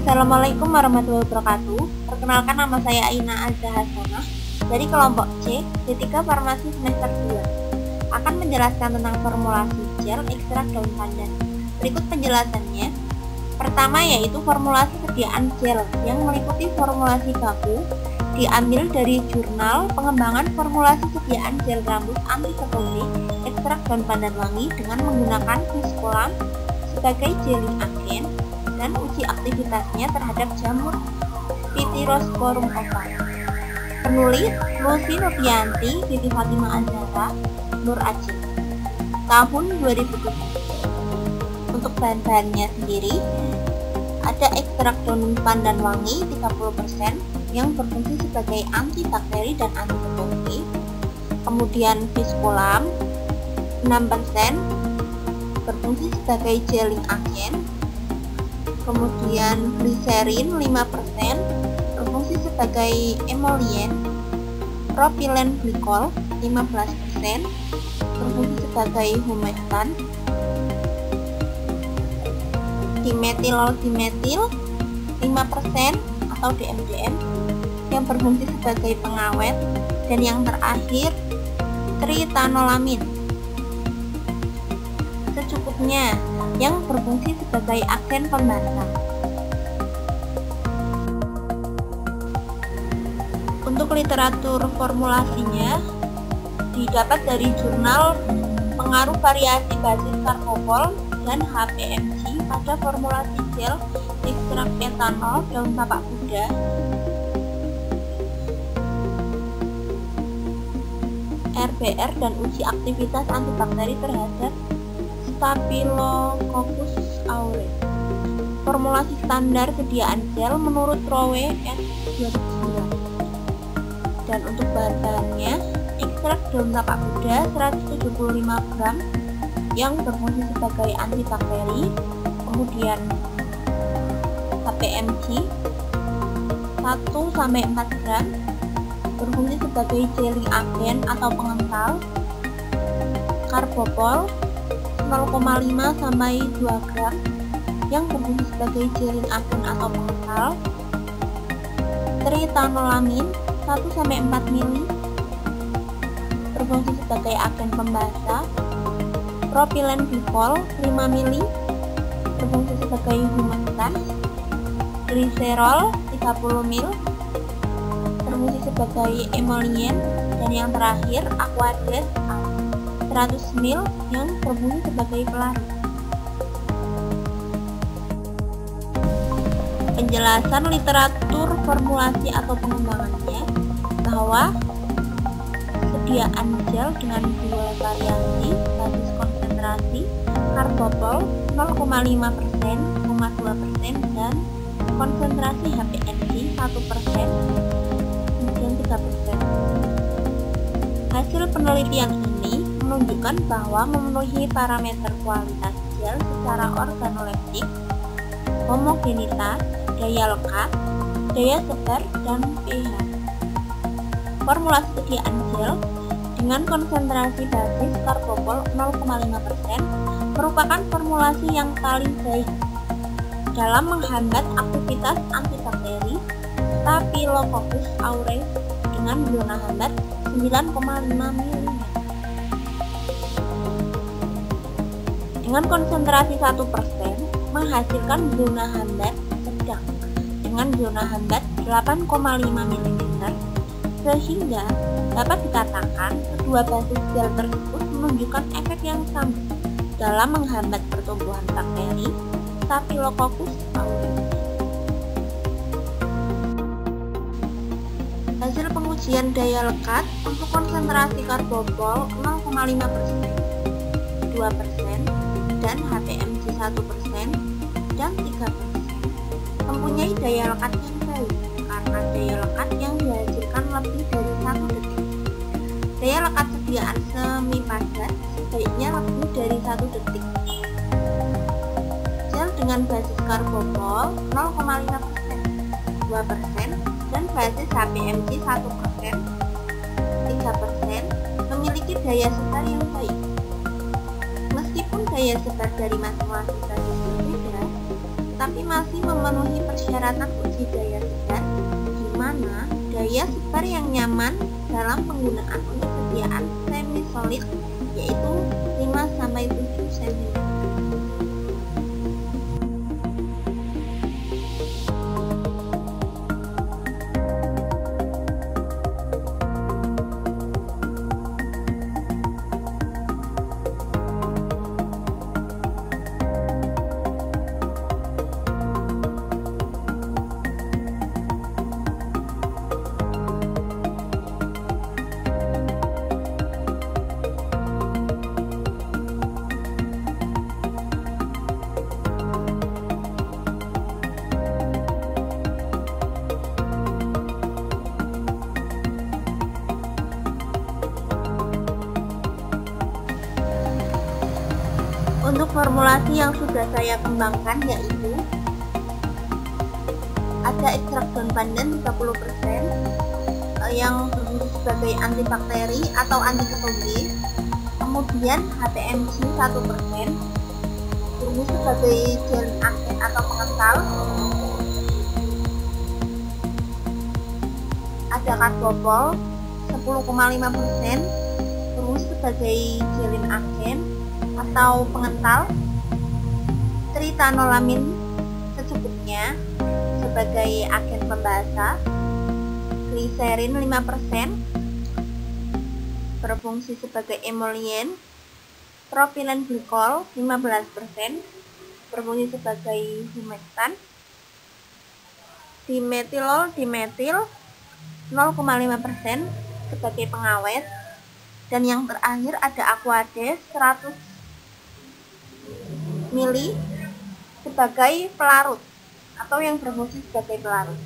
Assalamualaikum warahmatullahi wabarakatuh. Perkenalkan, nama saya Aina Azza Hasanah dari kelompok C, D3 Farmasi semester 2. Akan menjelaskan tentang formulasi gel ekstrak daun pandan. Berikut penjelasannya. Pertama yaitu formulasi sediaan gel yang meliputi formulasi baku diambil dari jurnal pengembangan formulasi sediaan gel rambut antiseptik ekstrak daun pandan wangi dengan menggunakan Viscolam sebagai gelling agen dan uji aktivitasnya terhadap jamur Pityrosporum oval. Penulis Lucy Nurdianti, Siti Fatimah Azhara, Nur Aji. Tahun 2007. Untuk bahan-bahannya sendiri ada ekstrak daun pandan wangi 30% yang berfungsi sebagai antibakteri dan antiseptik. Kemudian Viscolam 6% berfungsi sebagai gelling agen. Kemudian gliserin 5% berfungsi sebagai emolien. Propilen glikol 15% berfungsi sebagai humektan. Dimetil 5% atau DMDM yang berfungsi sebagai pengawet, dan yang terakhir tritanolamin secukupnya yang berfungsi sebagai agen pembasah. Untuk literatur formulasinya didapat dari jurnal Pengaruh Variasi Basis Karbopol dan HPMG pada formulasi gel ekstrak etanol daun tapak kuda. RBR dan uji aktivitas antibakteri terhadap Staphylococcus aureus. Formulasi standar sediaan gel menurut Rowe et 2009. Dan untuk bahan-bahannya, ekstrak daun tapak kuda 175 gram yang berfungsi sebagai antibakteri, kemudian HPMG 1-4 gram berfungsi sebagai gelling agen atau pengental, Karbopol 0,5-2 gram yang berfungsi sebagai gelling agen atau pengental, tritanolamin 1-4 mili berfungsi sebagai agen pembasah, propilen glikol 5 mili berfungsi sebagai humektan, gliserol 30 mil berfungsi sebagai emolien, dan yang terakhir Aquades 100 mil yang berfungsi sebagai pelarut. Penjelasan literatur formulasi atau pengembangannya bahwa sediaan gel dengan dua variasi basis konsentrasi Karbopol 0,5%, 0,2% dan konsentrasi HPMG 1%, kemudian 3%. Hasil penelitian ini menunjukkan bahwa memenuhi parameter kualitas gel secara organoleptik, homogenitas, daya lekat, daya sebar, dan pH. Formulasi sediaan gel dengan konsentrasi basis Karbopol 0,5% merupakan formulasi yang paling baik dalam menghambat aktivitas antibakteri Staphylococcus aureus dengan zona hambat 9,5 mm. Dengan konsentrasi 1% menghasilkan zona hambat sedang dengan zona hambat 8,5 mm, sehingga dapat dikatakan kedua basis gel tersebut menunjukkan efek yang sama dalam menghambat pertumbuhan bakteri Staphylococcus aureus. Hasil pengujian daya lekat untuk konsentrasi Karbopol 0,5%, 2%, dan HPMG 1% dan 3% mempunyai daya lekat yang baik karena daya lekat yang dihasilkan lebih dari 1 detik. Daya lekat sediaan semi padat sebaiknya lebih dari 1 detik. Gel dengan basis Karbopol 0,5%, 2%, dan basis HPMG 1%, 3% memiliki daya sebar yang baik. Meskipun daya sebar dari masing-masing basis berbeda, tetapi masih memenuhi persyaratan uji daya sebar, di mana daya sebar yang nyaman dalam penggunaan untuk sediaan semi solid yaitu 5-7 cm. Untuk formulasi yang sudah saya kembangkan yaitu ada ekstrak daun pandan 30% yang berfungsi sebagai antibakteri atau antiketombe, kemudian HTMC 1% berfungsi sebagai gel aktif atau pengental, ada karbopol 10,5% berfungsi sebagai gelin agen atau pengental, tritanolamin secukupnya sebagai agen pembasah, gliserin 5% berfungsi sebagai emolien, propilen glikol 15% berfungsi sebagai humektan, dimetilol dimetil 0,5% sebagai pengawet, dan yang terakhir ada aquades 100 mili sebagai pelarut atau yang berfungsi sebagai pelarut.